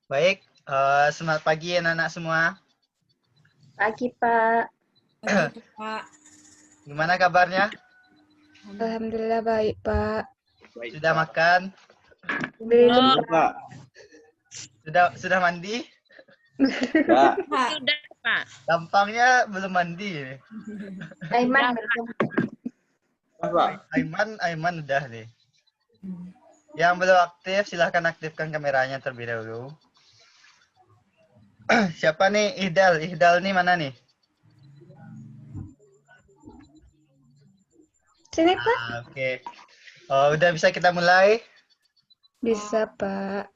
Baik, selamat pagi anak-anak semua. Pagi, Pak. Pagi, Pak. Gimana kabarnya? Alhamdulillah baik, Pak. Baik, Sudah Pak. makan? Belum, Belum, Pak. Pak. Sudah mandi? Pak. Sudah, Pak. Tampangnya belum mandi. Aiman belum. Pak. Aiman udah nih. Yang belum aktif, silahkan aktifkan kameranya terlebih dahulu. Siapa nih? Ihdal nih mana nih? Sini, Pak. Oke. Oh, udah bisa kita mulai? Bisa, Pak.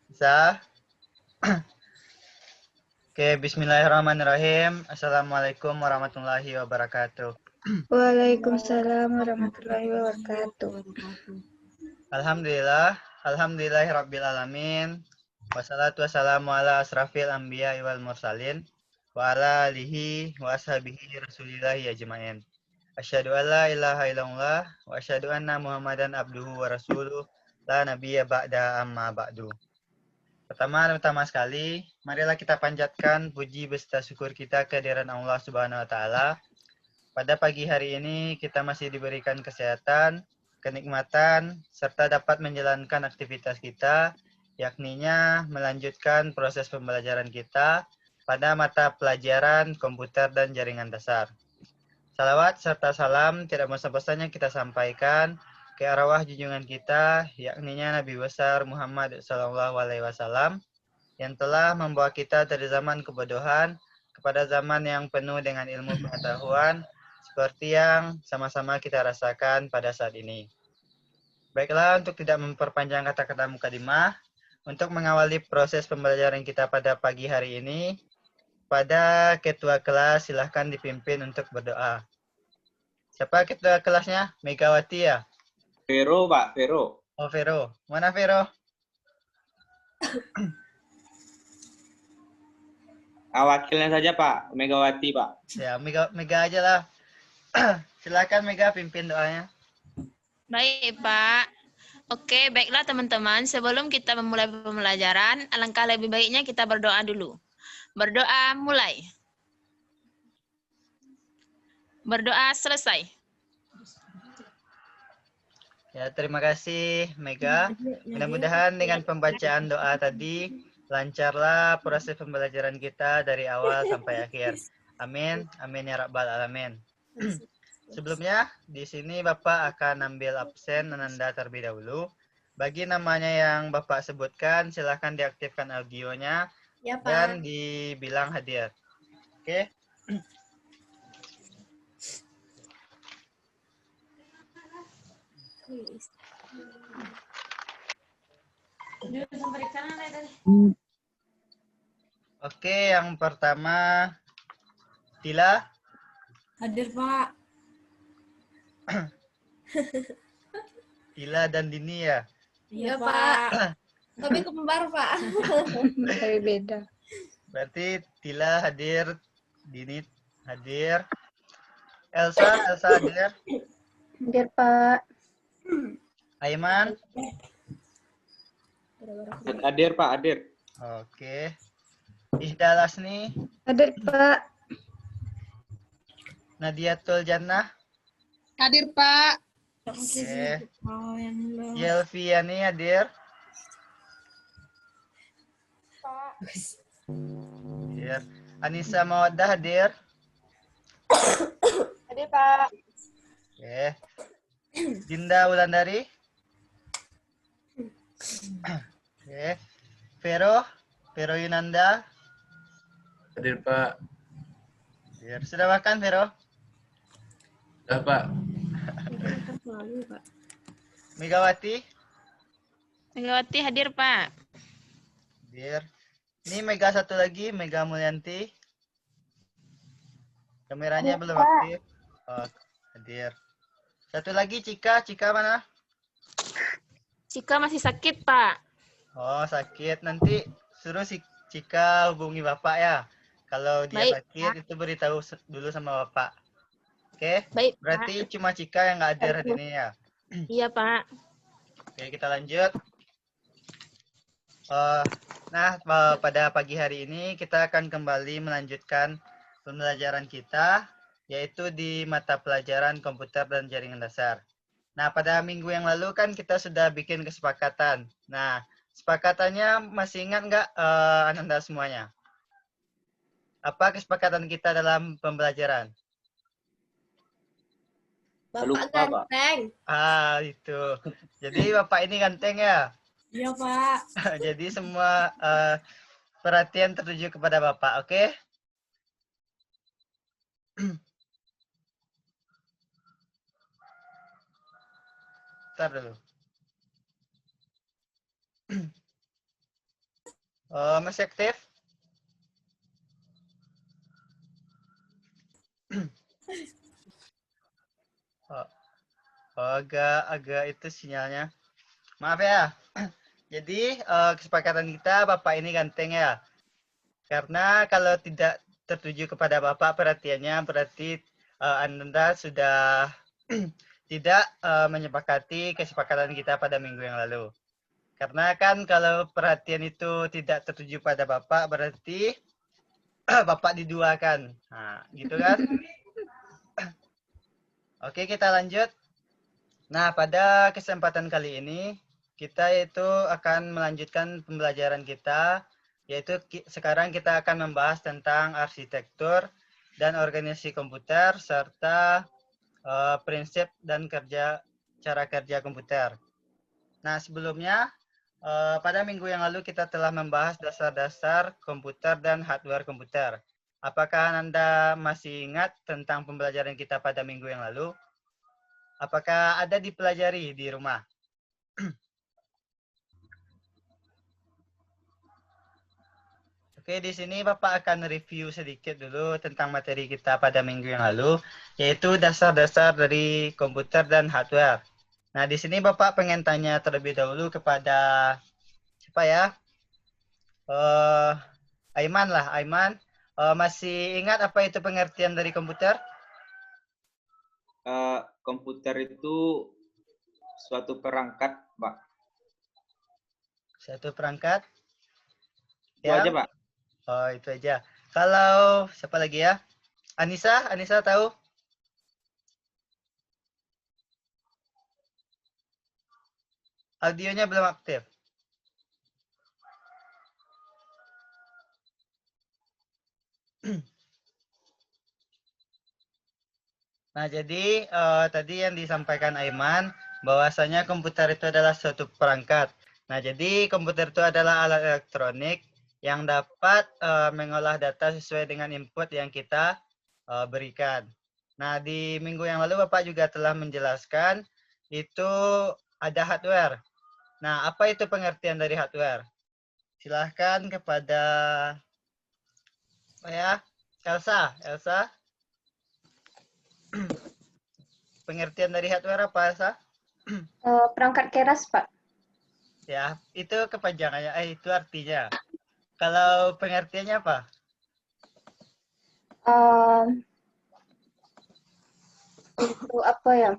Bisa? Oke, bismillahirrahmanirrahim. Assalamualaikum warahmatullahi wabarakatuh. Waalaikumsalam warahmatullahi wabarakatuh. Alhamdulillahirabbil alamin. Wassalatu wassalamu ala asrafil anbiya wal mursalin wa ala alihi wa ashabihi rasulillahi ajmain. Asyhadu an la ilaha illallah wa asyhadu anna Muhammadan abduhu wa rasuluh la nabiyya ba'da amma ba'du. Pertama sekali, marilah kita panjatkan puji beserta syukur kita kehadiran Allah Subhanahu wa taala. Pada pagi hari ini kita masih diberikan kesehatan, kenikmatan, serta dapat menjalankan aktivitas kita, yakninya melanjutkan proses pembelajaran kita pada mata pelajaran komputer dan jaringan dasar. Salawat serta salam tidak bosan-bosannya kita sampaikan ke arwah junjungan kita, yakninya Nabi besar Muhammad SAW, yang telah membawa kita dari zaman kebodohan kepada zaman yang penuh dengan ilmu pengetahuan, seperti yang sama-sama kita rasakan pada saat ini. Baiklah, untuk tidak memperpanjang kata-kata mukadimah, untuk mengawali proses pembelajaran kita pada pagi hari ini, pada ketua kelas silahkan dipimpin untuk berdoa. Siapa ketua kelasnya? Megawati ya? Vero, Pak. Vero. Oh, Vero. Mana Vero? Wakilnya saja, Pak. Megawati, Pak. Ya, Mega aja lah. Silakan Mega pimpin doanya. Baik, Pak. Oke, baiklah teman-teman. Sebelum kita memulai pembelajaran, alangkah lebih baiknya kita berdoa dulu. Berdoa mulai. Berdoa selesai. Ya, terima kasih Mega. Mudah-mudahan dengan pembacaan doa tadi lancarlah proses pembelajaran kita dari awal sampai akhir. Amin. Amin ya rabbal alamin. Sebelumnya, di sini Bapak akan ambil absen menanda terlebih dahulu. Bagi namanya yang Bapak sebutkan, silahkan diaktifkan audionya Ya, Pak. dan dibilang hadir. Oke? Oke, yang pertama Tila. Hadir, Pak. Tila dan Dini ya? Iya, Pak. Tapi kembar, Pak. Tapi beda. Berarti Tila hadir, Dini hadir. Elsa hadir. Hadir, Pak. Aiman. Hadir, Pak. Hadir. Oke. Ihda Lasni. Hadir, Pak. Nadiatul Jannah. Hadir, Pak. Oke. Yelviani hadir. Hadir. Anissa Mawaddah hadir. Hadir, Pak. Oke. Dinda Wulandari. Oke. Vero Yunanda. Hadir, Pak. Hadir. Sudah makan, Vero? Sudah, Pak. Megawati. Megawati hadir, Pak. Hadir. Ini Mega satu lagi, Mega Mulyanti. Kameranya belum aktif. Oh, hadir. Satu lagi Cika mana? Cika masih sakit, Pak. Oh, sakit. Nanti suruh si Cika hubungi Bapak ya. Kalau dia Baik, sakit itu beritahu dulu sama Bapak. Oke? Baik, Berarti cuma Cika yang nggak hadir hari ini ya. Iya, Pak. Oke, kita lanjut. Nah, pada pagi hari ini kita akan kembali melanjutkan pembelajaran kita, yaitu di mata pelajaran komputer dan jaringan dasar. Nah, pada minggu yang lalu kan kita sudah bikin kesepakatan. Nah, kesepakatannya masih ingat nggak Ananda semuanya? Apa kesepakatan kita dalam pembelajaran? Lupa, Bapak Pak. ganteng. Ah, itu. Jadi Bapak ini ganteng ya? Iya, Pak. Jadi semua perhatian tertuju kepada Bapak, oke? Bentar dulu. Masih aktif? Oh, agak itu sinyalnya. Maaf ya. Jadi kesepakatan kita Bapak ini ganteng ya. Karena kalau tidak tertuju kepada Bapak perhatiannya berarti Anda sudah tidak menyepakati kesepakatan kita pada minggu yang lalu. Karena kan kalau perhatian itu tidak tertuju pada Bapak berarti Bapak diduakan. Nah, gitu kan? Oke, kita lanjut. Nah, pada kesempatan kali ini kita itu akan melanjutkan pembelajaran kita, yaitu sekarang kita akan membahas tentang arsitektur dan organisasi komputer serta prinsip dan cara kerja komputer. Nah, sebelumnya pada minggu yang lalu kita telah membahas dasar-dasar komputer dan hardware komputer. Apakah Anda masih ingat tentang pembelajaran kita pada minggu yang lalu? Apakah ada dipelajari di rumah? Oke, di sini Bapak akan review sedikit dulu tentang materi kita pada minggu yang lalu, yaitu dasar-dasar dari komputer dan hardware. Nah, di sini Bapak pengen tanya terlebih dahulu kepada siapa ya? Aiman lah, Aiman. Masih ingat apa itu pengertian dari komputer? Komputer itu suatu perangkat, Pak. Satu perangkat. Itu aja, Pak. Oh, itu aja. Kalau siapa lagi ya? Anissa, Anissa tahu? Audionya belum aktif. Nah, jadi tadi yang disampaikan Aiman, bahwasanya komputer itu adalah suatu perangkat. Nah, jadi komputer itu adalah alat elektronik yang dapat mengolah data sesuai dengan input yang kita berikan. Nah, di minggu yang lalu Bapak juga telah menjelaskan itu ada hardware. Nah, apa itu pengertian dari hardware? Silahkan kepada Elsa. Elsa, pengertian dari hardware apa, Elsa? Perangkat keras, Pak. Ya, itu kepanjangannya, itu artinya. Kalau pengertiannya apa? Untuk apa ya?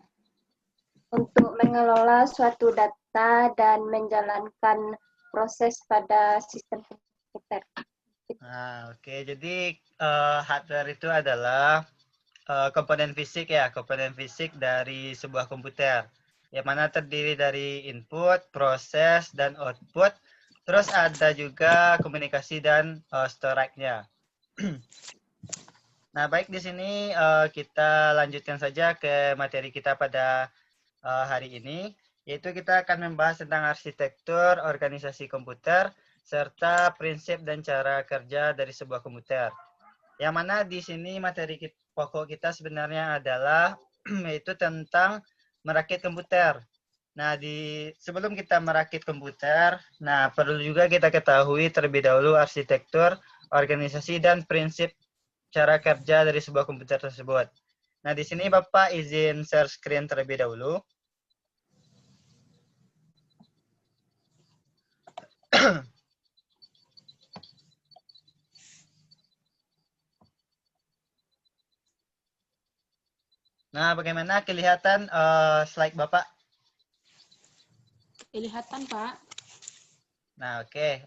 Untuk mengelola suatu data dan menjalankan proses pada sistem komputer. Nah, oke. Jadi hardware itu adalah komponen fisik ya, komponen fisik dari sebuah komputer. Yang mana terdiri dari input, proses, dan output. Terus ada juga komunikasi dan storage-nya. Nah, baik di sini kita lanjutkan saja ke materi kita pada hari ini, yaitu kita akan membahas tentang arsitektur organisasi komputer serta prinsip dan cara kerja dari sebuah komputer. Yang mana di sini materi pokok kita sebenarnya adalah yaitu tentang merakit komputer. Nah, sebelum kita merakit komputer, nah perlu juga kita ketahui terlebih dahulu arsitektur, organisasi dan prinsip cara kerja dari sebuah komputer tersebut. Nah, di sini Bapak izin share screen terlebih dahulu. Nah, bagaimana kelihatan slide Bapak? Kelihatan, Pak. Nah, oke.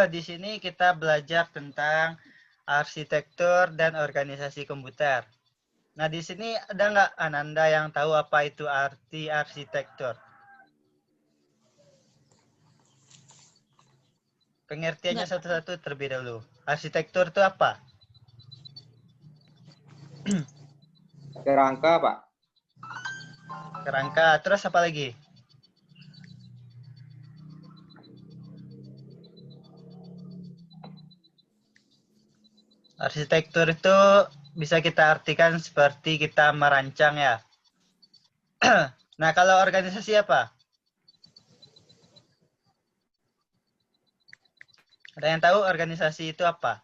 di sini kita belajar tentang arsitektur dan organisasi komputer. Nah, di sini ada nggak Ananda yang tahu apa itu arti arsitektur? Pengertiannya satu-satu terlebih dahulu. Arsitektur itu apa? Kerangka, Pak. Kerangka. Terus apa lagi? Arsitektur itu bisa kita artikan seperti kita merancang ya. Nah, kalau organisasi apa? Ada yang tahu organisasi itu apa?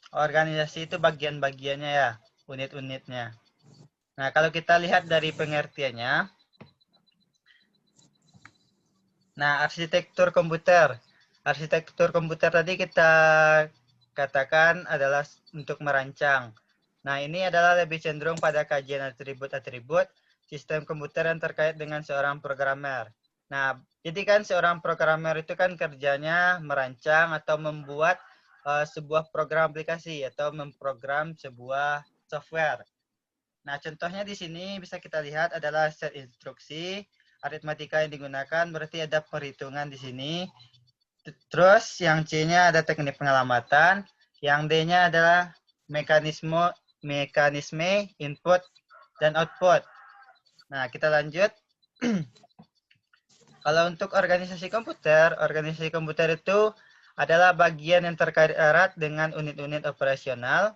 Organisasi itu bagian-bagiannya ya, unit-unitnya. Nah, kalau kita lihat dari pengertiannya, nah arsitektur komputer. Arsitektur komputer tadi kita katakan adalah untuk merancang. Nah, ini adalah lebih cenderung pada kajian atribut-atribut sistem komputer yang terkait dengan seorang programmer. Nah, jadi kan seorang programmer itu kan kerjanya merancang atau membuat sebuah program aplikasi atau memprogram sebuah software. Nah, contohnya di sini bisa kita lihat adalah set instruksi, aritmatika yang digunakan berarti ada perhitungan di sini. Terus yang C-nya ada teknik pengamatan, yang D-nya adalah mekanisme input dan output. Nah, kita lanjut. Kalau untuk organisasi komputer itu adalah bagian yang terkait erat dengan unit-unit operasional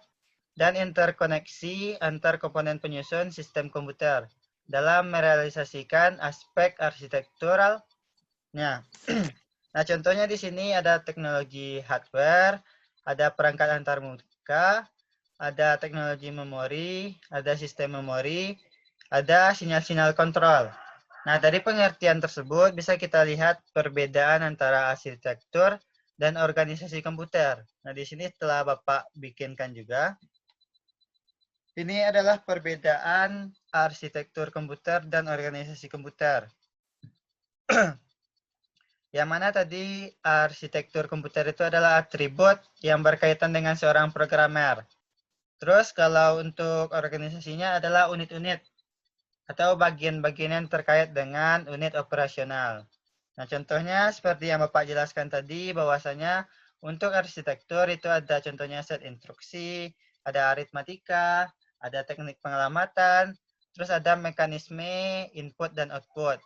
dan interkoneksi antar komponen penyusun sistem komputer dalam merealisasikan aspek arsitekturalnya. Nah, contohnya di sini ada teknologi hardware, ada perangkat antarmuka, ada teknologi memori, ada sistem memori, ada sinyal-sinyal kontrol. Nah, dari pengertian tersebut bisa kita lihat perbedaan antara arsitektur dan organisasi komputer. Nah, di sini setelah Bapak bikinkan juga. Ini adalah perbedaan arsitektur komputer dan organisasi komputer. Yang mana tadi arsitektur komputer itu adalah atribut yang berkaitan dengan seorang programmer. Terus kalau untuk organisasinya adalah unit-unit atau bagian-bagian yang terkait dengan unit operasional. Nah, contohnya seperti yang Bapak jelaskan tadi, bahwasanya untuk arsitektur itu ada contohnya set instruksi, ada aritmatika, ada teknik pengamatan, terus ada mekanisme input dan output.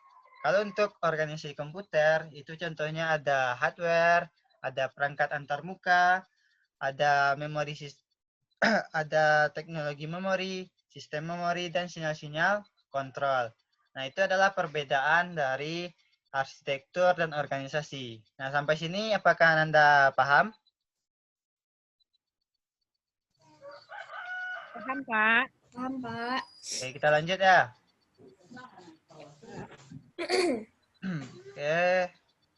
Kalau untuk organisasi komputer, itu contohnya ada hardware, ada perangkat antarmuka, ada memori ada teknologi memori, sistem memori, dan sinyal-sinyal kontrol. Nah, itu adalah perbedaan dari arsitektur dan organisasi. Nah, sampai sini apakah Anda paham? Paham, Pak. Paham, Pak. Oke, kita lanjut ya. Oke,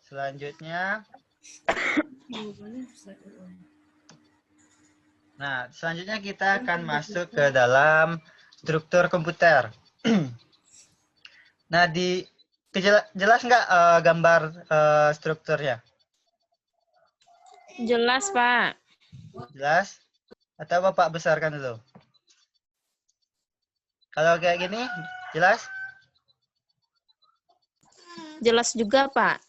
selanjutnya. Nah, selanjutnya kita akan masuk ke dalam struktur komputer. Nah, jelas nggak gambar strukturnya? Jelas, Pak. Jelas? Atau Bapak besarkan dulu? Kalau kayak gini, jelas? Jelas juga, Pak.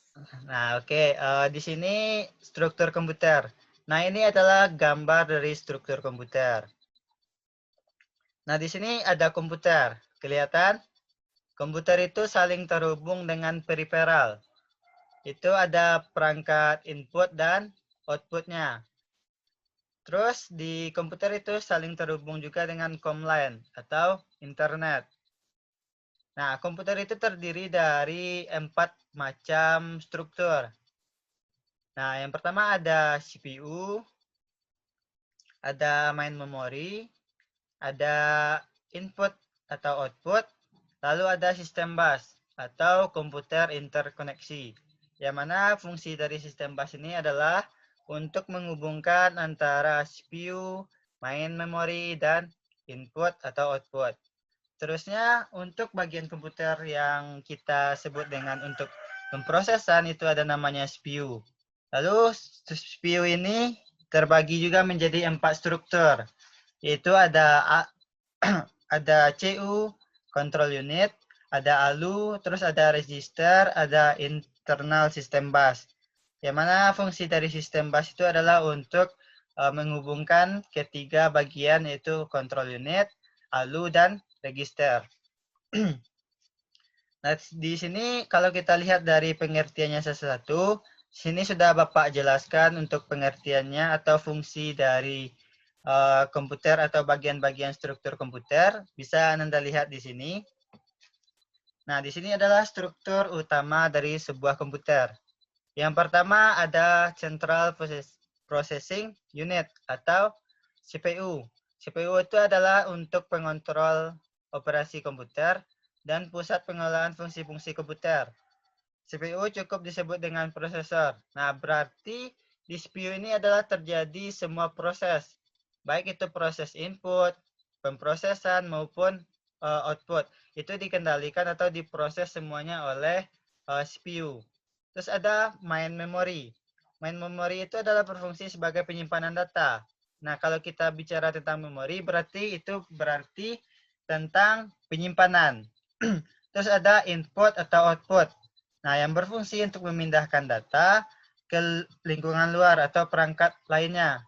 Nah, oke. Di sini struktur komputer. Nah, ini adalah gambar dari struktur komputer. Nah, di sini ada komputer. Kelihatan? Komputer itu saling terhubung dengan periferal. Itu ada perangkat input dan outputnya. Terus di komputer itu saling terhubung juga dengan COM line atau internet. Nah, komputer itu terdiri dari 4 macam struktur. Nah, yang pertama ada CPU, ada main memori, ada input atau output, lalu ada sistem bus atau komputer interkoneksi. Yang mana fungsi dari sistem bus ini adalah untuk menghubungkan antara CPU, main memori, dan input atau output. Terusnya untuk bagian komputer yang kita sebut dengan untuk pemprosesan itu ada namanya CPU. Lalu CPU ini terbagi juga menjadi 4 struktur, yaitu ada ada CU, control unit, ada ALU, terus ada register, ada internal system bus. Yang mana fungsi dari sistem bus itu adalah untuk menghubungkan ketiga bagian yaitu control unit, ALU, dan register. Nah, di sini kalau kita lihat dari pengertiannya satu-satu, sini sudah Bapak jelaskan untuk pengertiannya atau fungsi dari komputer atau bagian-bagian struktur komputer. Bisa Anda lihat di sini. Nah, di sini adalah struktur utama dari sebuah komputer. Yang pertama ada Central Processing Unit atau CPU. CPU itu adalah untuk pengontrol operasi komputer dan pusat pengelolaan fungsi-fungsi komputer. CPU cukup disebut dengan prosesor. Nah, berarti di CPU ini adalah terjadi semua proses, baik itu proses input, pemprosesan maupun output. Itu dikendalikan atau diproses semuanya oleh CPU. Terus ada main memory. Main memory itu adalah berfungsi sebagai penyimpanan data. Nah, kalau kita bicara tentang memori, berarti tentang penyimpanan. Terus ada input atau output. Nah, yang berfungsi untuk memindahkan data ke lingkungan luar atau perangkat lainnya.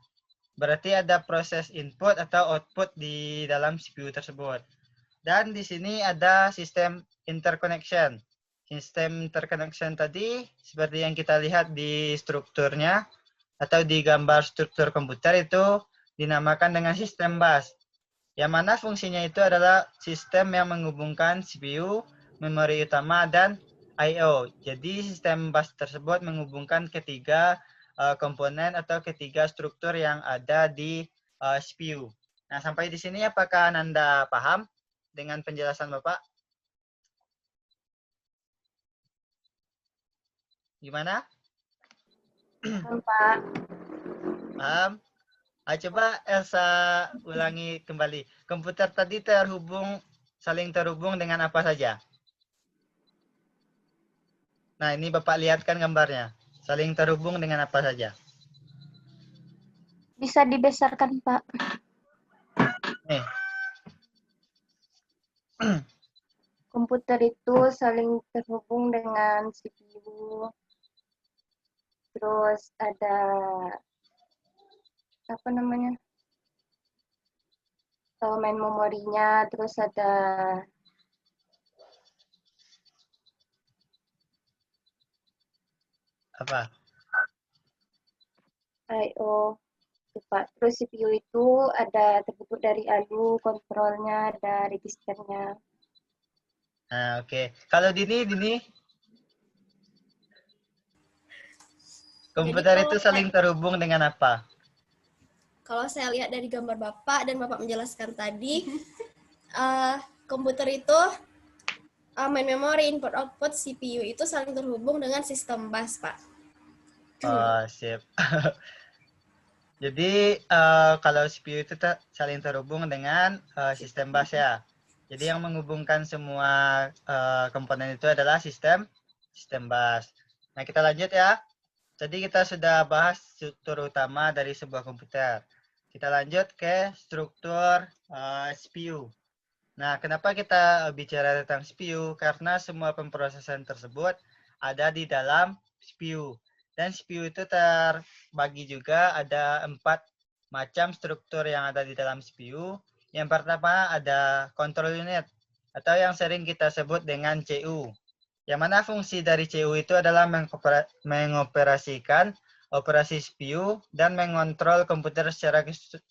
Berarti ada proses input atau output di dalam CPU tersebut. Dan di sini ada sistem interconnection. Sistem interconnection tadi seperti yang kita lihat di strukturnya atau di gambar struktur komputer itu dinamakan dengan sistem bus. Yang mana fungsinya itu adalah sistem yang menghubungkan CPU, memori utama, dan I/O. Jadi sistem bus tersebut menghubungkan ketiga komponen atau ketiga struktur yang ada di CPU. Nah, sampai di sini apakah Anda paham dengan penjelasan Bapak? Gimana? Pak. Paham? Coba Elsa ulangi kembali. Komputer tadi saling terhubung dengan apa saja? Nah, ini Bapak lihatkan gambarnya. Saling terhubung dengan apa saja? Bisa dibesarkan, Pak. Nih. Komputer itu saling terhubung dengan CPU. Terus ada apa namanya? Main memorinya, terus ada Apa? I/O. Pak. Terus CPU itu ada terbentuk dari ALU, kontrolnya, ada registernya. Nah, oke. Kalau Dini, komputer Jadi itu saling terhubung dengan apa? kalau saya lihat dari gambar Bapak dan Bapak menjelaskan tadi, komputer itu main memori, input output, CPU itu saling terhubung dengan sistem bus, Pak. Oh, sip. Jadi kalau CPU itu saling terhubung dengan sistem bus ya. Jadi yang menghubungkan semua komponen itu adalah sistem bus. Nah, kita lanjut ya. Jadi kita sudah bahas struktur utama dari sebuah komputer. Kita lanjut ke struktur CPU. Nah, kenapa kita bicara tentang CPU? Karena semua pemrosesan tersebut ada di dalam CPU. Dan CPU itu terbagi juga ada 4 macam struktur yang ada di dalam CPU. Yang pertama ada control unit atau yang sering kita sebut dengan CU. Yang mana fungsi dari CU itu adalah mengoperasikan operasi CPU dan mengontrol komputer secara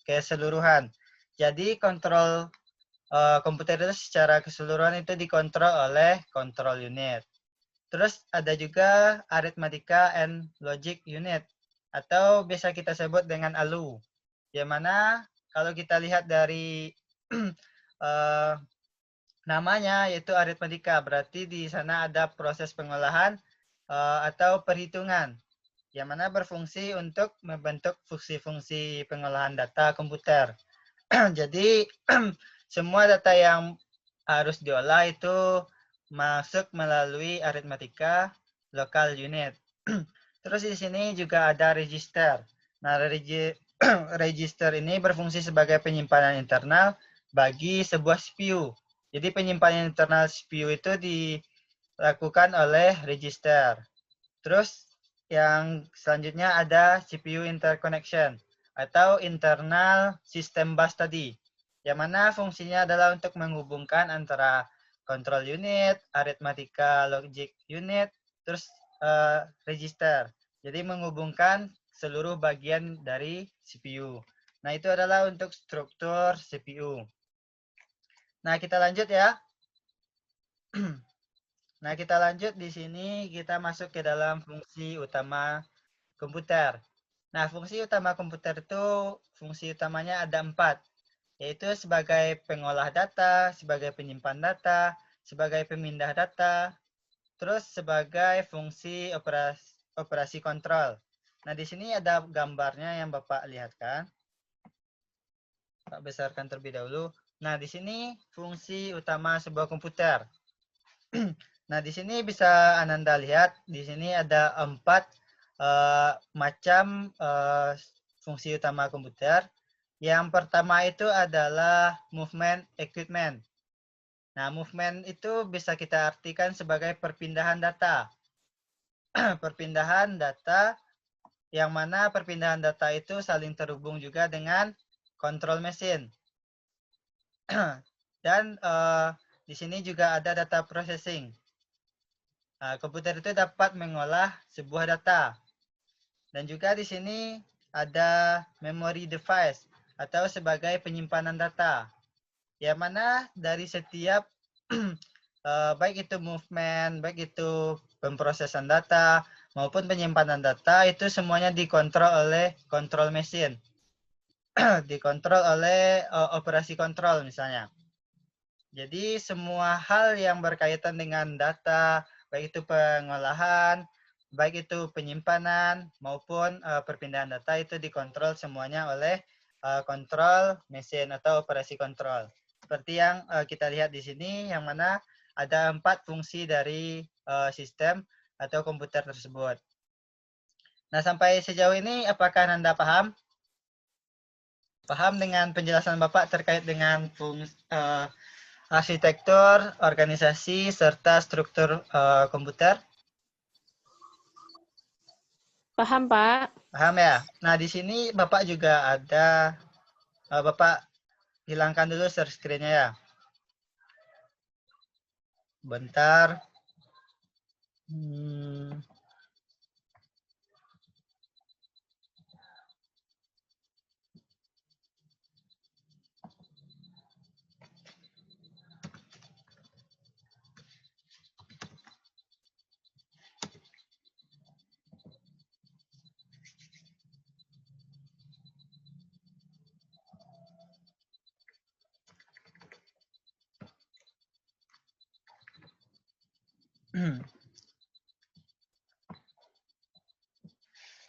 keseluruhan. Jadi kontrol komputer itu secara keseluruhan itu dikontrol oleh control unit. Terus ada juga Arithmetica and Logic Unit atau biasa kita sebut dengan ALU. Yang mana kalau kita lihat dari namanya yaitu Arithmetica, berarti di sana ada proses pengolahan atau perhitungan yang mana berfungsi untuk membentuk fungsi-fungsi pengolahan data komputer. Jadi semua data yang harus diolah itu masuk melalui aritmatika local unit. Terus di sini juga ada register. Nah, register ini berfungsi sebagai penyimpanan internal bagi sebuah CPU. Jadi penyimpanan internal CPU itu dilakukan oleh register. Terus yang selanjutnya ada CPU interconnection atau internal system bus tadi. Yang mana fungsinya adalah untuk menghubungkan antara control unit, arithmetica logic unit, terus register. Jadi menghubungkan seluruh bagian dari CPU. Nah, itu adalah untuk struktur CPU. Nah, kita lanjut ya. Nah, kita lanjut di sini kita masuk ke dalam fungsi utama komputer. Nah, fungsi utama komputer itu fungsi utamanya ada 4, yaitu sebagai pengolah data, sebagai penyimpan data, sebagai pemindah data, terus sebagai fungsi operasi kontrol. Nah, di sini ada gambarnya yang Bapak lihat kan. Pak besarkan terlebih dahulu. Nah, di sini fungsi utama sebuah komputer. Nah, di sini bisa Ananda lihat, di sini ada 4 macam fungsi utama komputer. Yang pertama itu adalah movement equipment. Nah, movement itu bisa kita artikan sebagai perpindahan data. Perpindahan data, yang mana perpindahan data itu saling terhubung juga dengan control mesin. Dan di sini juga ada data processing. Nah, komputer itu dapat mengolah sebuah data. Dan juga di sini ada memory device atau sebagai penyimpanan data. Yang mana dari setiap baik itu movement, baik itu pemrosesan data maupun penyimpanan data itu semuanya dikontrol oleh control mesin. Dikontrol oleh operasi kontrol misalnya. Jadi semua hal yang berkaitan dengan data, baik itu pengolahan, baik itu penyimpanan maupun perpindahan data itu dikontrol semuanya oleh kontrol mesin atau operasi kontrol. Seperti yang kita lihat di sini, yang mana ada 4 fungsi dari sistem atau komputer tersebut. Nah, sampai sejauh ini apakah Anda paham? Paham dengan penjelasan Bapak terkait dengan fungsi arsitektur, organisasi, serta struktur komputer? Paham, Pak? Paham ya? Nah, di sini Bapak juga ada, Bapak hilangkan dulu share screen-nya ya. Bentar.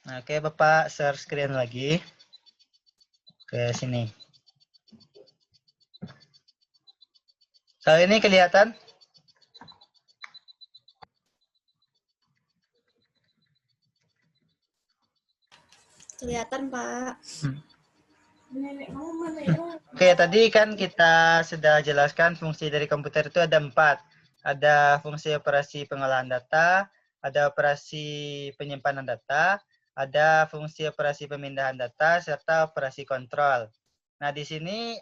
Nah, oke, Bapak share screen lagi. Ke sini. Kalau ini kelihatan? Kelihatan, Pak. Oke, tadi kan kita sudah jelaskan fungsi dari komputer itu ada 4. Ada fungsi operasi pengolahan data, ada operasi penyimpanan data, ada fungsi operasi pemindahan data, serta operasi kontrol. Nah, di sini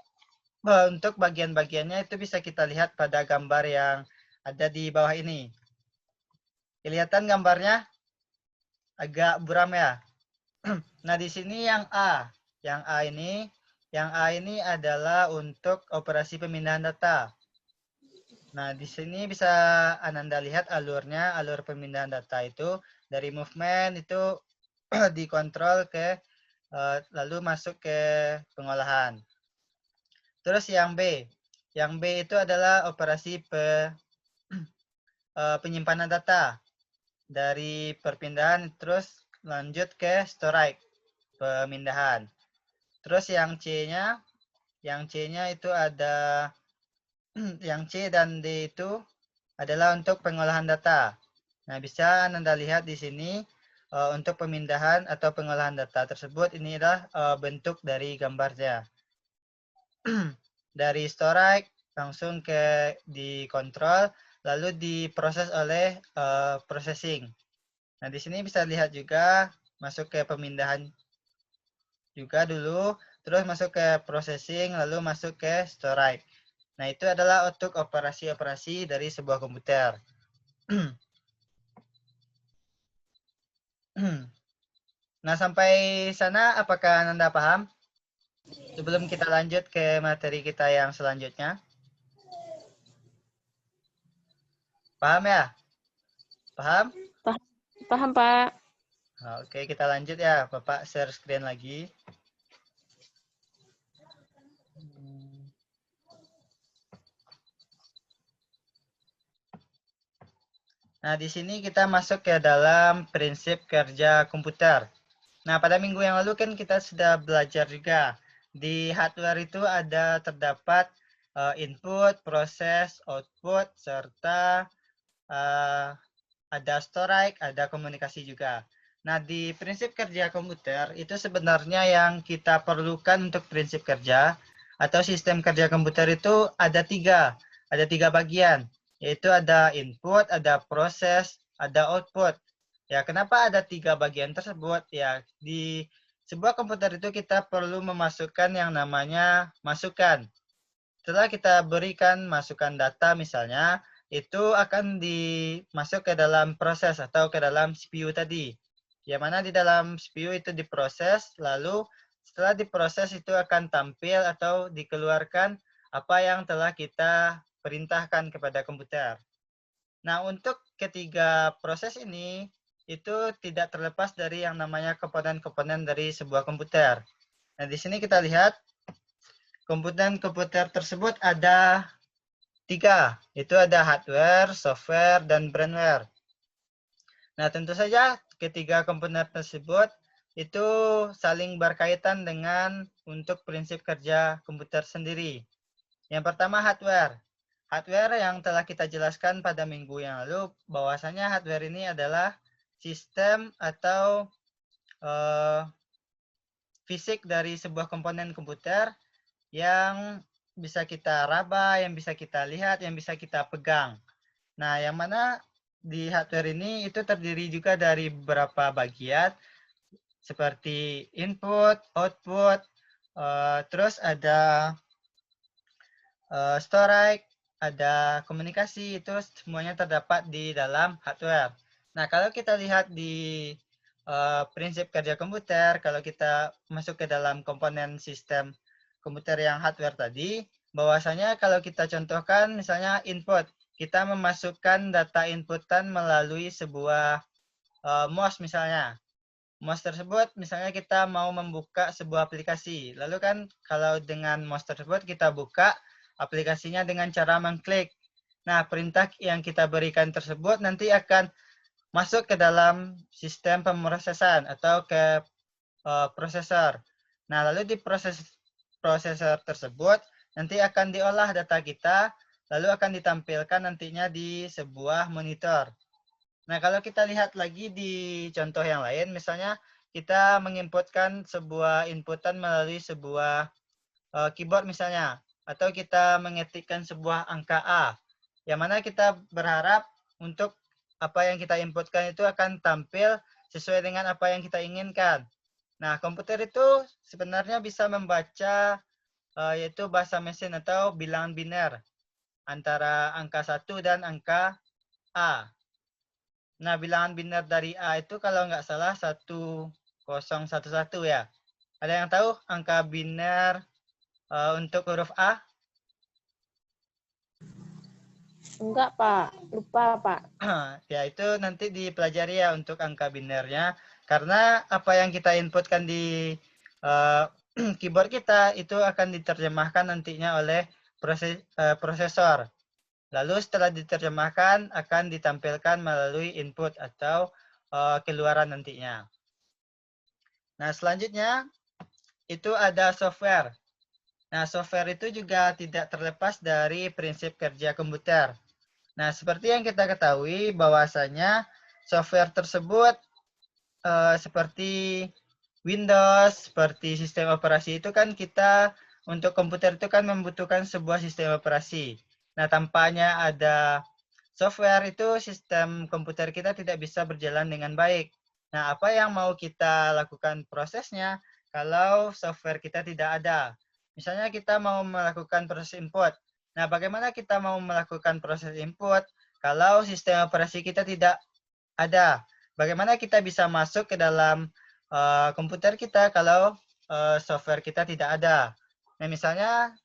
untuk bagian-bagiannya itu bisa kita lihat pada gambar yang ada di bawah ini. Kelihatan gambarnya? Agak buram ya. Nah, di sini yang A. Yang A ini adalah untuk operasi pemindahan data. Nah, di sini bisa Ananda lihat alurnya, alur pemindahan data itu dari movement itu dikontrol ke lalu masuk ke pengolahan. Terus yang B. Yang B itu adalah operasi penyimpanan data dari perpindahan terus lanjut ke storage, pemindahan. Terus yang C-nya itu ada yang C dan D itu adalah untuk pengolahan data. Nah, bisa Anda lihat di sini untuk pemindahan atau pengolahan data tersebut, ini adalah bentuk dari gambarnya. Dari storage langsung ke dikontrol, lalu diproses oleh processing. Nah, di sini bisa lihat juga masuk ke pemindahan juga dulu, terus masuk ke processing, lalu masuk ke storage. Nah, itu adalah untuk operasi-operasi dari sebuah komputer. Nah, sampai sana apakah Anda paham? Sebelum kita lanjut ke materi kita yang selanjutnya. Paham ya? Paham? Paham, Pak. Nah, oke, kita lanjut ya. Bapak share screen lagi. Nah, di sini kita masuk ke dalam prinsip kerja komputer. Nah, pada minggu yang lalu kan kita sudah belajar juga. Di hardware itu ada terdapat input, proses, output, serta ada storage, ada komunikasi juga. Nah, di prinsip kerja komputer itu sebenarnya yang kita perlukan untuk prinsip kerja atau sistem kerja komputer itu ada tiga bagian, yaitu ada input, ada proses, ada output. Ya, kenapa ada tiga bagian tersebut? Ya, di sebuah komputer itu kita perlu memasukkan yang namanya masukan. Setelah kita berikan masukan data misalnya, itu akan dimasuk ke dalam proses atau ke dalam CPU tadi. Yang mana di dalam CPU itu diproses, lalu setelah diproses itu akan tampil atau dikeluarkan apa yang telah kita perintahkan kepada komputer. Nah, untuk ketiga proses ini, itu tidak terlepas dari yang namanya komponen-komponen dari sebuah komputer. Nah, di sini kita lihat komponen-komputer tersebut ada tiga. Itu ada hardware, software, dan firmware. Nah, tentu saja ketiga komponen tersebut itu saling berkaitan dengan untuk prinsip kerja komputer sendiri. Yang pertama hardware. Hardware yang telah kita jelaskan pada minggu yang lalu, bahwasanya hardware ini adalah sistem atau fisik dari sebuah komponen komputer yang bisa kita raba, yang bisa kita lihat, yang bisa kita pegang. Nah, yang mana di hardware ini itu terdiri juga dari beberapa bagian seperti input, output, terus ada storage, ada komunikasi, itu semuanya terdapat di dalam hardware. Nah, kalau kita lihat di prinsip kerja komputer, kalau kita masuk ke dalam komponen sistem komputer yang hardware tadi, bahwasanya kalau kita contohkan misalnya input, kita memasukkan data inputan melalui sebuah mouse misalnya. Mouse tersebut misalnya kita mau membuka sebuah aplikasi. Lalu kan kalau dengan mouse tersebut kita buka aplikasinya dengan cara mengklik. Nah, perintah yang kita berikan tersebut nanti akan masuk ke dalam sistem pemrosesan atau ke prosesor. Nah, lalu di prosesor tersebut nanti akan diolah data kita, lalu akan ditampilkan nantinya di sebuah monitor. Nah, kalau kita lihat lagi di contoh yang lain, misalnya kita menginputkan sebuah inputan melalui sebuah keyboard misalnya, atau kita mengetikkan sebuah angka A, yang mana kita berharap untuk apa yang kita inputkan itu akan tampil sesuai dengan apa yang kita inginkan. Nah, komputer itu sebenarnya bisa membaca yaitu bahasa mesin atau bilangan biner antara angka 1 dan angka A. Nah, bilangan biner dari A itu kalau nggak salah 1011 ya. Ada yang tahu angka biner untuk huruf A? Enggak, Pak. Lupa, Pak. Ya, itu nanti dipelajari ya untuk angka binernya. Karena apa yang kita inputkan di keyboard kita itu akan diterjemahkan nantinya oleh prosesor. Lalu setelah diterjemahkan akan ditampilkan melalui input atau keluaran nantinya. Nah, selanjutnya itu ada software. Nah, software itu juga tidak terlepas dari prinsip kerja komputer. Nah, seperti yang kita ketahui bahwasanya software tersebut seperti Windows, seperti sistem operasi itu kan kita untuk komputer itu kan membutuhkan sebuah sistem operasi. Nah, tanpanya ada software itu sistem komputer kita tidak bisa berjalan dengan baik. Nah, apa yang mau kita lakukan prosesnya kalau software kita tidak ada? Misalnya kita mau melakukan proses input. Nah, bagaimana kita mau melakukan proses input kalau sistem operasi kita tidak ada? Bagaimana kita bisa masuk ke dalam komputer kita kalau software kita tidak ada? Nah, misalnya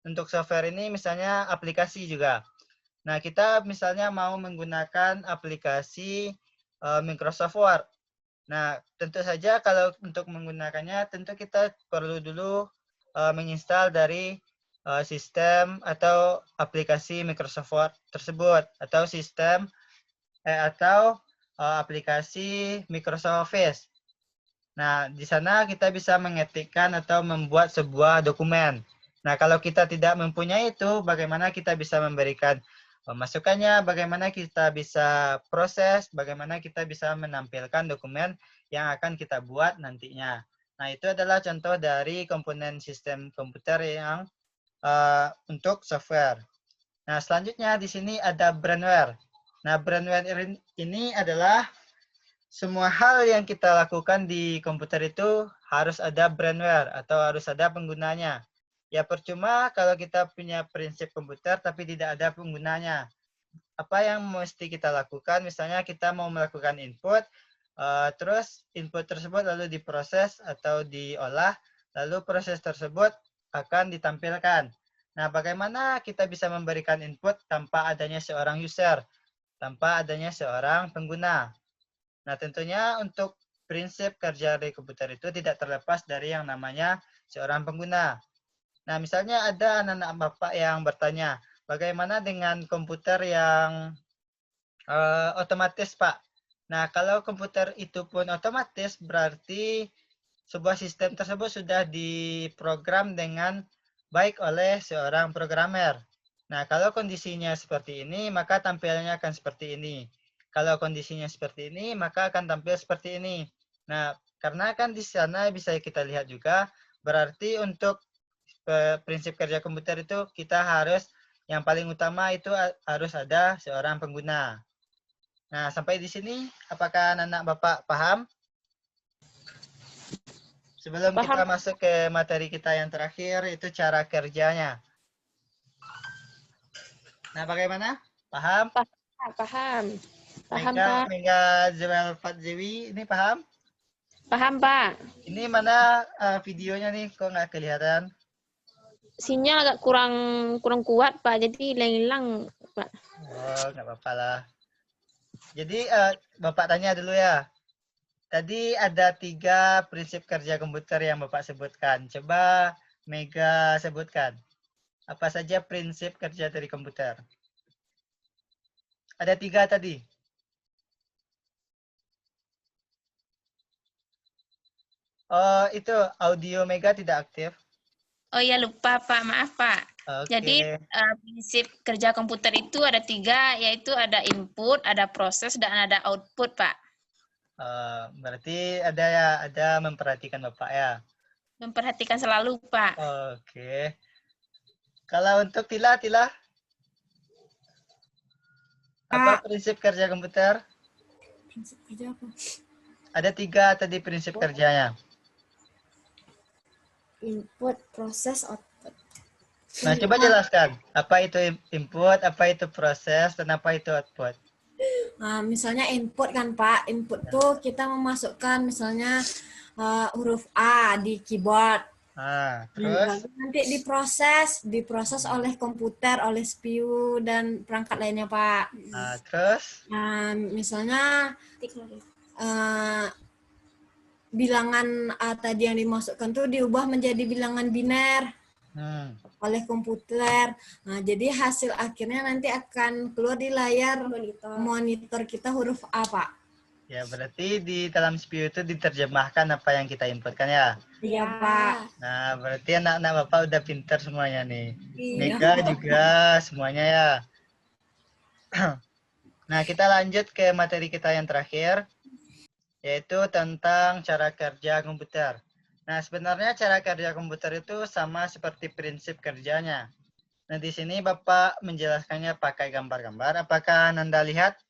untuk software ini misalnya aplikasi juga. Nah, kita misalnya mau menggunakan aplikasi Microsoft Word. Nah, tentu saja kalau untuk menggunakannya, tentu kita perlu dulu menginstal dari sistem atau aplikasi Microsoft Word tersebut, atau sistem atau aplikasi Microsoft Office. Nah, di sana kita bisa mengetikkan atau membuat sebuah dokumen. Nah, kalau kita tidak mempunyai itu, bagaimana kita bisa memberikan masukannya, bagaimana kita bisa proses, bagaimana kita bisa menampilkan dokumen yang akan kita buat nantinya. Nah, itu adalah contoh dari komponen sistem komputer yang untuk software. Nah, selanjutnya di sini ada brandware. Nah, brandware ini adalah semua hal yang kita lakukan di komputer itu harus ada brandware atau harus ada penggunanya. Ya percuma kalau kita punya prinsip komputer tapi tidak ada penggunanya. Apa yang mesti kita lakukan? Misalnya kita mau melakukan input, terus input tersebut lalu diproses atau diolah, lalu proses tersebut akan ditampilkan. Nah, bagaimana kita bisa memberikan input tanpa adanya seorang user, tanpa adanya seorang pengguna? Nah, tentunya untuk prinsip kerja dari komputer itu tidak terlepas dari yang namanya seorang pengguna. Nah, misalnya ada anak-anak Bapak yang bertanya, bagaimana dengan komputer yang otomatis, Pak? Nah, kalau komputer itu pun otomatis, berarti sebuah sistem tersebut sudah diprogram dengan baik oleh seorang programmer. Nah, kalau kondisinya seperti ini, maka tampilannya akan seperti ini. Kalau kondisinya seperti ini, maka akan tampil seperti ini. Nah, karena kan di sana bisa kita lihat juga, berarti untuk prinsip kerja komputer itu kita harus, yang paling utama itu harus ada seorang pengguna. Nah, sampai di sini, apakah anak-anak Bapak paham? Sebelum kita masuk ke materi kita yang terakhir, itu cara kerjanya. Nah, bagaimana? Paham? Paham. Paham, Mega, Pak. Mega Zewel Fatzewi, ini paham? Paham, Pak. Ini mana videonya nih? Kok nggak kelihatan? Sinyal agak kurang kuat, Pak. Jadi hilang-hilang, Pak. Oh, nggak apa-apa lah. Jadi, Bapak tanya dulu ya. Tadi ada 3 prinsip kerja komputer yang Bapak sebutkan. Coba Mega sebutkan. Apa saja prinsip kerja dari komputer? Ada 3 tadi. Oh, itu audio Mega tidak aktif. Oh ya, lupa Pak, maaf Pak. Oke. Jadi prinsip kerja komputer itu ada 3, yaitu ada input, ada proses, dan ada output Pak. Berarti ada memperhatikan Bapak ya? Memperhatikan selalu Pak. Oke. Kalau untuk Tila? Apa prinsip kerja komputer? Prinsip kerja apa? Ada 3 tadi prinsip kerjanya. Input, proses, output. Nah, coba jelaskan. Apa itu input, apa itu proses, dan apa itu output? Nah, misalnya input kan Pak, input tuh kita memasukkan misalnya huruf A di keyboard. Terus? Nanti diproses oleh komputer, oleh CPU dan perangkat lainnya Pak. Terus? Nah, misalnya bilangan A tadi yang dimasukkan tuh diubah menjadi bilangan biner oleh komputer. Nah, jadi hasil akhirnya nanti akan keluar di layar monitor kita huruf A, Pak. Ya, berarti di dalam CPU itu diterjemahkan apa yang kita inputkan ya. Iya, Pak. Nah, berarti anak-anak Bapak udah pintar semuanya nih. Iya. Mega juga semuanya ya. Nah, kita lanjut ke materi kita yang terakhir, yaitu tentang cara kerja komputer. Nah, sebenarnya cara kerja komputer itu sama seperti prinsip kerjanya. Nah, di sini Bapak menjelaskannya pakai gambar-gambar. Apakah Anda lihat?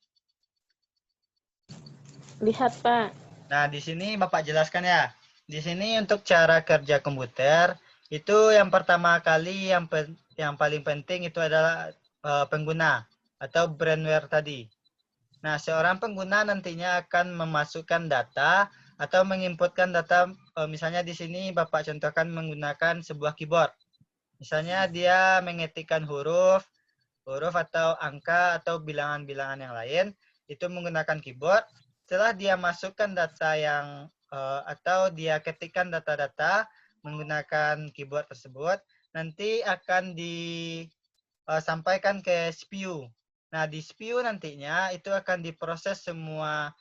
Lihat, Pak. Nah, di sini Bapak jelaskan ya. Di sini untuk cara kerja komputer, itu yang pertama kali yang paling penting itu adalah pengguna atau brandware tadi. Nah, seorang pengguna nantinya akan memasukkan data atau menginputkan data, misalnya di sini Bapak contohkan menggunakan sebuah keyboard. Misalnya dia mengetikkan huruf atau angka atau bilangan-bilangan yang lain, itu menggunakan keyboard. Setelah dia masukkan data yang atau dia ketikkan data-data menggunakan keyboard tersebut, nanti akan disampaikan ke CPU. Nah, di CPU nantinya itu akan diproses semua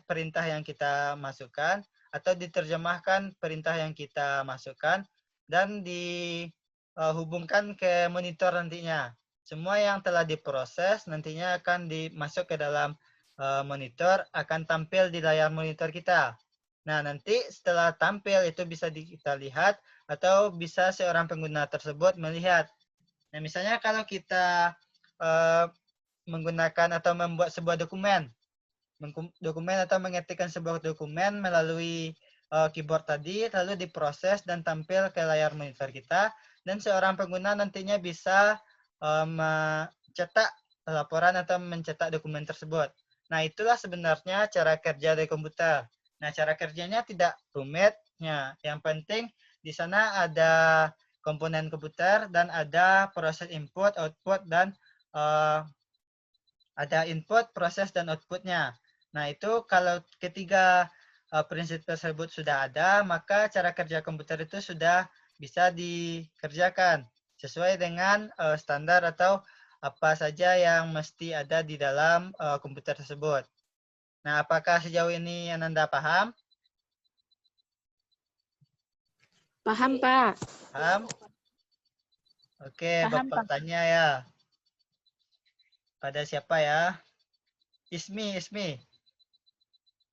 perintah yang kita masukkan atau diterjemahkan perintah yang kita masukkan dan dihubungkan ke monitor nantinya. Semua yang telah diproses nantinya akan dimasuk ke dalam monitor, akan tampil di layar monitor kita. Nah, nanti setelah tampil itu bisa kita lihat atau bisa seorang pengguna tersebut melihat. Nah, misalnya kalau kita menggunakan atau membuat sebuah dokumen atau mengetikkan sebuah dokumen melalui keyboard tadi, lalu diproses dan tampil ke layar monitor kita, dan seorang pengguna nantinya bisa mencetak laporan atau mencetak dokumen tersebut. Nah, itulah sebenarnya cara kerja dari komputer. Nah, cara kerjanya tidak rumit. Yang penting di sana ada komponen komputer dan ada proses input, output, dan ada input, proses, dan outputnya. Nah, itu kalau ketiga prinsip tersebut sudah ada, maka cara kerja komputer itu sudah bisa dikerjakan sesuai dengan standar atau apa saja yang mesti ada di dalam komputer tersebut. Nah, apakah sejauh ini Ananda paham? Paham, Pak. Paham? Oke, Paham, Bapak Pak. tanya ya. Pada siapa ya? Ismi.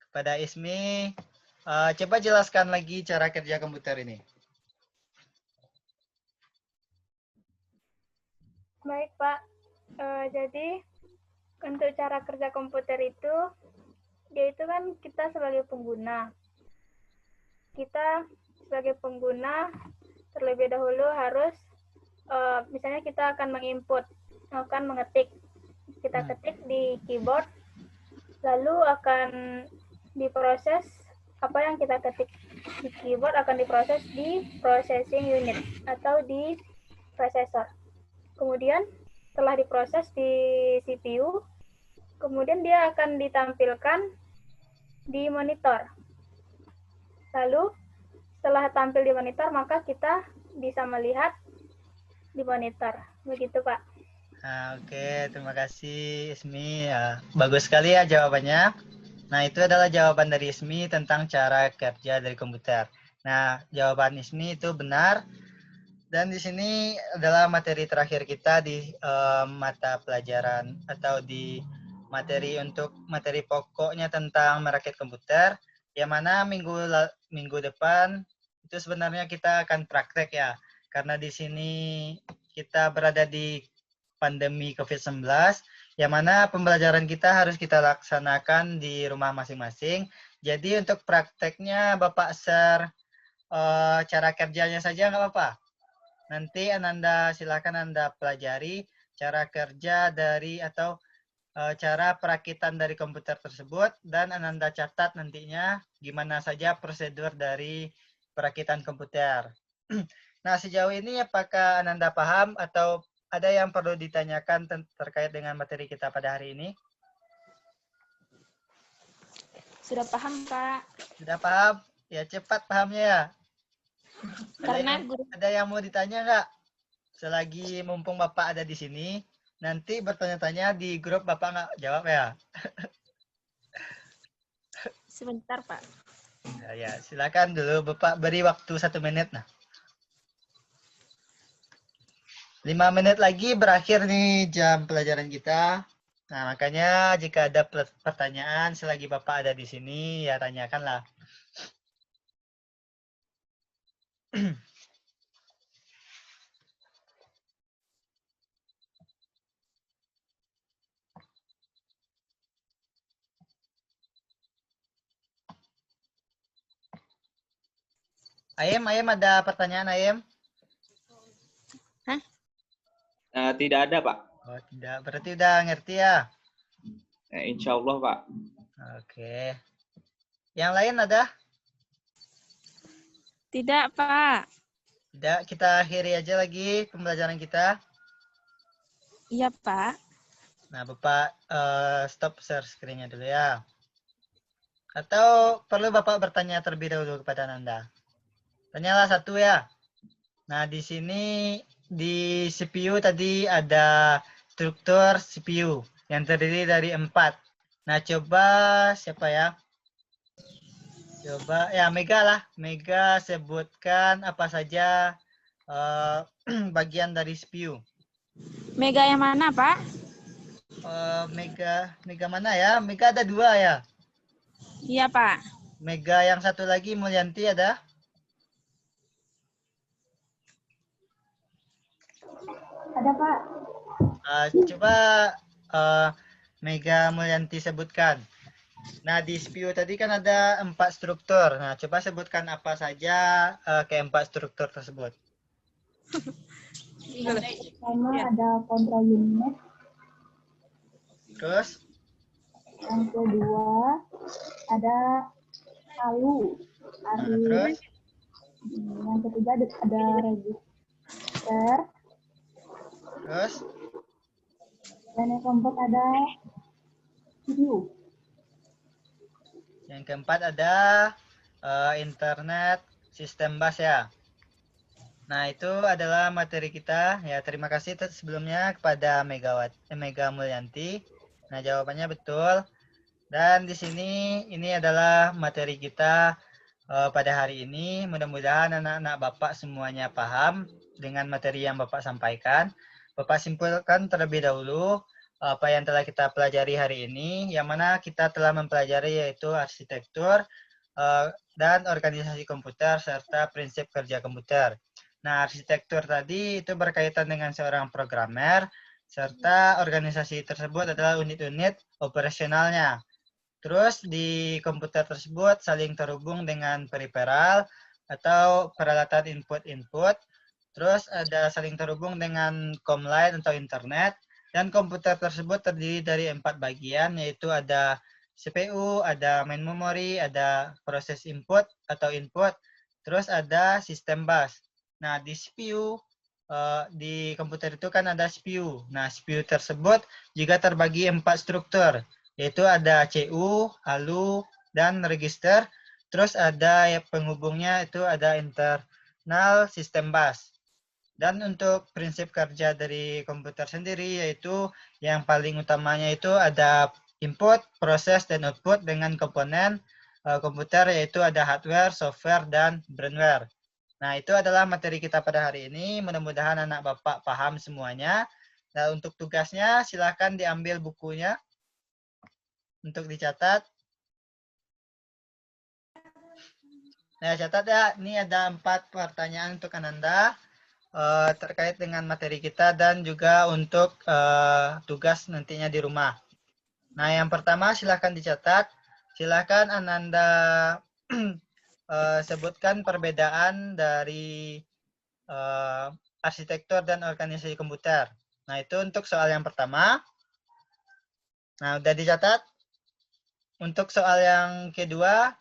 Kepada Ismi, coba jelaskan lagi cara kerja komputer ini. Baik, Pak. Jadi, untuk cara kerja komputer itu, dia itu kan kita sebagai pengguna. Kita sebagai pengguna terlebih dahulu harus, misalnya kita akan mengetik. Kita ketik di keyboard, lalu akan diproses apa yang kita ketik di keyboard akan diproses di processing unit atau di prosesor. Kemudian setelah diproses di CPU, kemudian dia akan ditampilkan di monitor. Lalu setelah tampil di monitor, maka kita bisa melihat di monitor. Begitu, Pak. Nah, oke, terima kasih Ismi. Ya, bagus sekali ya jawabannya. Nah, itu adalah jawaban dari Ismi tentang cara kerja dari komputer. Nah, jawaban Ismi itu benar. Dan di sini adalah materi terakhir kita di mata pelajaran atau di materi pokoknya tentang merakit komputer. Yang mana minggu depan itu sebenarnya kita akan praktek ya. Karena di sini kita berada di pandemi COVID-19, yang mana pembelajaran kita harus kita laksanakan di rumah masing-masing. Jadi untuk prakteknya Bapak share cara kerjanya saja nggak apa-apa? Nanti Ananda silakan Anda pelajari cara kerja dari atau cara perakitan dari komputer tersebut dan Ananda catat nantinya gimana saja prosedur dari perakitan komputer. Nah, sejauh ini apakah Ananda paham atau ada yang perlu ditanyakan terkait dengan materi kita pada hari ini? Sudah paham, Pak. Sudah paham? Ya, cepat pahamnya ya. Karena Ada yang mau ditanya nggak? Selagi mumpung Bapak ada di sini, nanti bertanya-tanya di grup Bapak nggak jawab ya. sebentar, Pak. Ya, silakan dulu Bapak beri waktu 1 menit. Nah, 5 menit lagi berakhir nih jam pelajaran kita. Nah, makanya jika ada pertanyaan selagi Bapak ada di sini, ya tanyakanlah. Ayem ada pertanyaan Ayem? Hah? Tidak ada, Pak. Oh, tidak. Berarti udah ngerti ya? Insya Allah, Pak. Oke. Yang lain ada? Tidak, Pak. Tidak, kita akhiri aja lagi pembelajaran kita. Iya, Pak. Nah, Bapak stop share screen-nya dulu ya. Atau perlu Bapak bertanya terlebih dahulu kepada Nanda? Tanyalah satu ya. Nah, di sini di CPU tadi ada struktur CPU yang terdiri dari 4. Nah, coba siapa ya? Coba ya Mega lah. Mega sebutkan apa saja bagian dari CPU. Mega yang mana, Pak? Mega mana ya? Mega ada 2 ya. Iya, Pak. Mega yang satu lagi Mulyanti ada? Ada, Pak. Coba Mega Mulyanti sebutkan. Nah, di CPU tadi kan ada 4 struktur. Nah, coba sebutkan apa saja keempat struktur tersebut. Pertama ada control unit. Terus? Yang kedua ada ALU. Nah, terus? Yang ketiga ada register. Terus? Dan yang keempat ada CPU. Yang keempat ada internet sistem bus ya. Nah, itu adalah materi kita. Ya, terima kasih sebelumnya kepada Mega Mulyanti. Nah, jawabannya betul. Dan di sini ini adalah materi kita pada hari ini. Mudah-mudahan anak-anak Bapak semuanya paham dengan materi yang Bapak sampaikan. Bapak simpulkan terlebih dahulu apa yang telah kita pelajari hari ini, yang mana kita telah mempelajari yaitu arsitektur dan organisasi komputer serta prinsip kerja komputer. Nah, arsitektur tadi itu berkaitan dengan seorang programmer, serta organisasi tersebut adalah unit-unit operasionalnya. Terus di komputer tersebut saling terhubung dengan periferal atau peralatan input-input. Terus ada saling terhubung dengan COM-line atau internet. Dan komputer tersebut terdiri dari 4 bagian, yaitu ada CPU, ada main memory, ada proses input atau input, terus ada sistem bus. Nah, di CPU, di komputer itu kan ada CPU. Nah, CPU tersebut juga terbagi 4 struktur, yaitu ada CU, ALU, dan register. Terus ada penghubungnya itu ada internal system bus. Dan untuk prinsip kerja dari komputer sendiri yaitu yang paling utamanya itu ada input, proses, dan output dengan komponen komputer yaitu ada hardware, software, dan firmware. Nah, itu adalah materi kita pada hari ini. Mudah-mudahan anak Bapak paham semuanya. Nah, untuk tugasnya silakan diambil bukunya untuk dicatat. Nah, catat ya. Ini ada 4 pertanyaan untuk Ananda terkait dengan materi kita dan juga untuk tugas nantinya di rumah. Nah, yang pertama silakan dicatat. Silakan Ananda sebutkan perbedaan dari arsitektur dan organisasi komputer. Nah, itu untuk soal yang pertama. Nah, udah dicatat? Untuk soal yang kedua,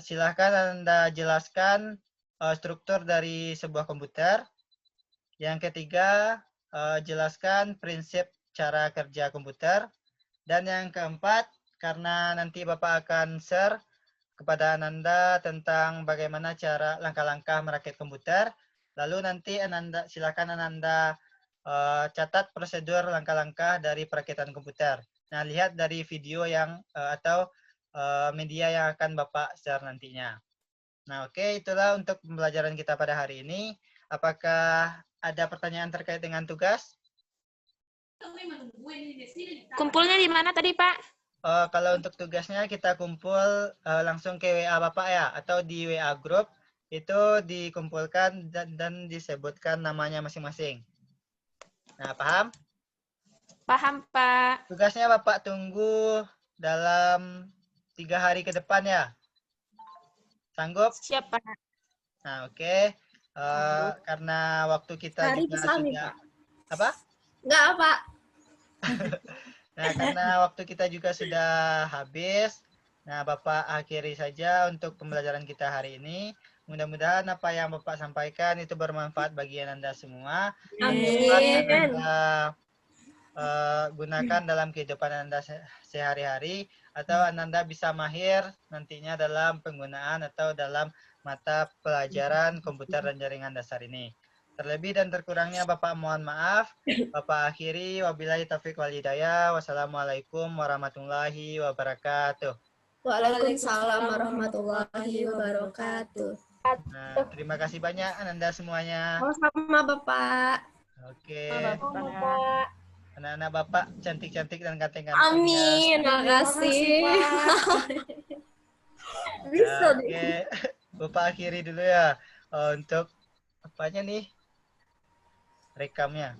silakan Anda jelaskan struktur dari sebuah komputer. Yang ketiga, jelaskan prinsip cara kerja komputer. Dan yang keempat, karena nanti Bapak akan share kepada Ananda tentang bagaimana cara langkah-langkah merakit komputer. Lalu nanti silakan Ananda catat prosedur langkah-langkah dari perakitan komputer. Nah, lihat dari video yang atau media yang akan Bapak share nantinya. Nah, oke, itulah untuk pembelajaran kita pada hari ini. Apakah ada pertanyaan terkait dengan tugas? Kumpulnya di mana tadi, Pak? Kalau untuk tugasnya kita kumpul langsung ke WA Bapak ya, atau di WA Group, itu dikumpulkan dan disebutkan namanya masing-masing. Nah, paham? Paham, Pak. Tugasnya Bapak tunggu dalam 3 hari ke depan ya. Sanggup? Siap, Pak. Nah, oke. Karena waktu kita Hari juga kesami, sudah Pak. apa? Enggak, Pak. Nah, karena waktu kita juga sudah habis. Nah, Bapak akhiri saja untuk pembelajaran kita hari ini. Mudah-mudahan apa yang Bapak sampaikan itu bermanfaat bagi Anda semua. Amin. Anda gunakan dalam kehidupan Anda sehari-hari, atau Anda bisa mahir nantinya dalam penggunaan atau dalam mata pelajaran komputer dan jaringan dasar ini. Terlebih dan terkurangnya Bapak mohon maaf. Bapak akhiri, wabillahi taufiq wal hidayah. Wassalamualaikum warahmatullahi wabarakatuh. Waalaikumsalam warahmatullahi wabarakatuh. Nah, terima kasih banyak Anda semuanya. Sama-sama, Bapak. Oke. Bapak. Anak-anak Bapak cantik-cantik dan ganteng-ganteng. Amin, makasih. Bisa deh. Oke, Bapak akhiri dulu ya untuk apanya nih rekamnya.